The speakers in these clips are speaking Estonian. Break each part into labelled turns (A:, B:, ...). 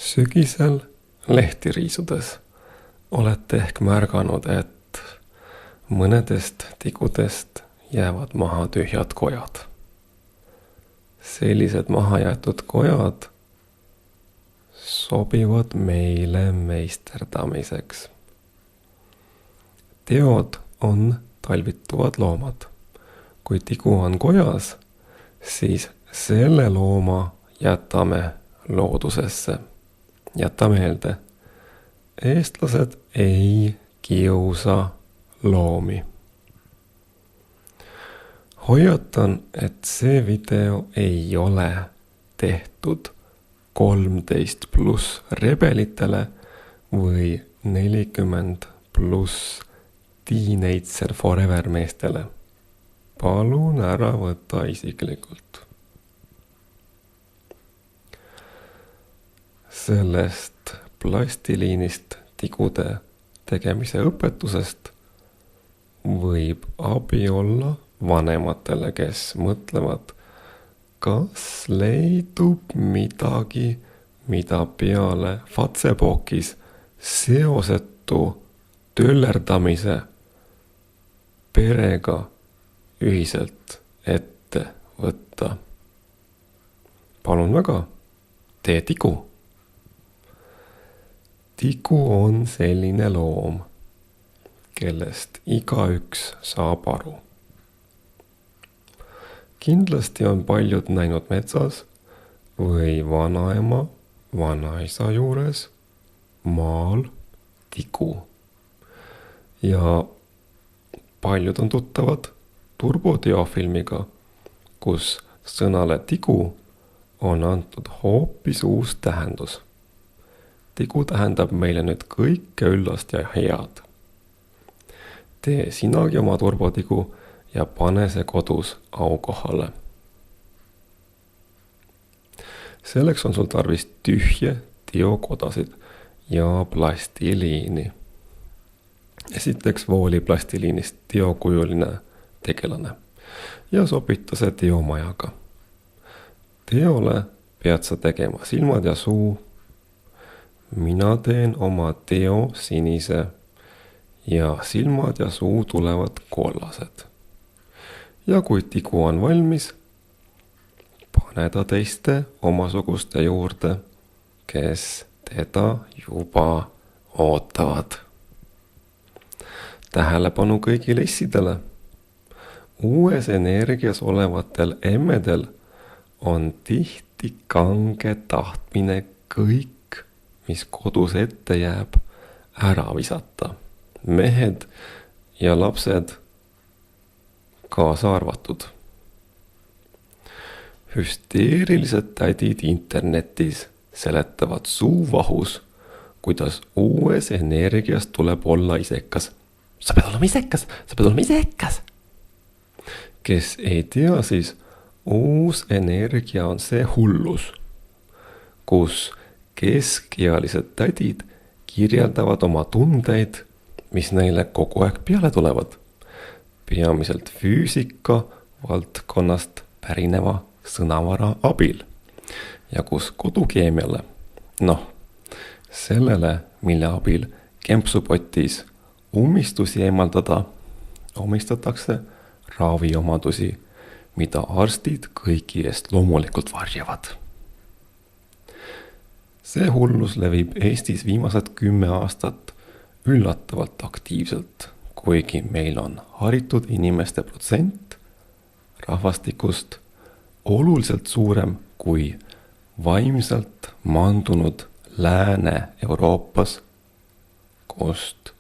A: Sügisel lehti riisudes olete ehk märganud, et mõnedest tigudest jäävad maha tühjad kojad. Sellised mahajäetud kojad sobivad meile meisterdamiseks. Teod on talvituvad loomad. Kui tigu on kojas, siis selle looma jätame loodusesse. Jäta meelde, eestlased ei kiusa loomi. Hoiatan, et see video ei ole tehtud 13+ rebelitele või 40+ teenager forever meestele. Palun ära võta isiklikult. Sellest plastiliinist tigude tegemise õpetusest võib abi olla vanematele, kes mõtlevad, kas leidub midagi, mida peale Fatsebokis seosetu töllerdamise perega ühiselt ette võtta. Palun väga, tee tigu. Tigu on selline loom, kellest igaüks saab aru. Kindlasti on paljud näinud metsas või vanaema, vanaisa juures maal tigu. Ja paljud on tuttavad turbodiofilmiga, kus sõnale tigu on antud hoopis uus tähendus. Tigu tähendab meile nüüd kõike üllast ja head. Tee sinagi oma turbotigu ja pane see kodus aukohale. Selleks on sul tarvis tühje tiokodasid ja plastiliini. Esiteks vooli plastiliinist tiokujuline tegelane ja sobita see teomajaga. Teole pead sa tegema silmad ja suu. Mina teen oma teo sinise ja silmad ja suu tulevad kollased. Ja kui tigu on valmis, pane ta teiste omasuguste juurde, kes teda juba ootavad. Tähelepanu kõigile issidele. Uues energias olevatel emmedel on tihti kange tahtmine kõik, mis kodus ette jääb, ära visata. Mehed ja lapsed kaasa arvatud. Hüsteerilised tädid internetis seletavad suuvahus, kuidas uues energias tuleb olla isekas. Sa pead olema isekas, sa pead olema isekas. Kes ei tea, siis uus energia on see hullus, kus keskealised tädid kirjeldavad oma tundeid, mis neile kogu aeg peale tulevad. Peamiselt füüsika valdkonnast pärineva sõnavara abil. Ja kus kodukeemiale, sellele, mille abil kempsupotis ummistusi eemaldada, omistatakse raviomadusi, mida arstid kõigi eest loomulikult varjavad. See hullus levib Eestis viimased 10 aastat üllatavalt aktiivselt, kuigi meil on haritud inimeste protsent rahvastikust oluliselt suurem kui vaimselt maandunud Lääne-Euroopas, kust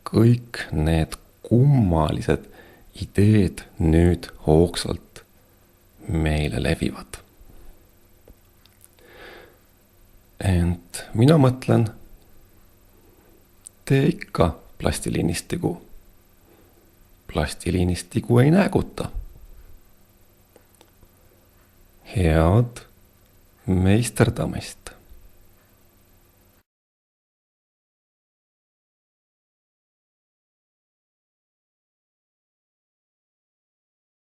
A: kõik need kummalised ideed nüüd hoogsalt meile levivad. Ent mina mõtlen, tee ikka plastiliinist tigu. Plastiliinist tigu ei nääguta. Head meisterdamist!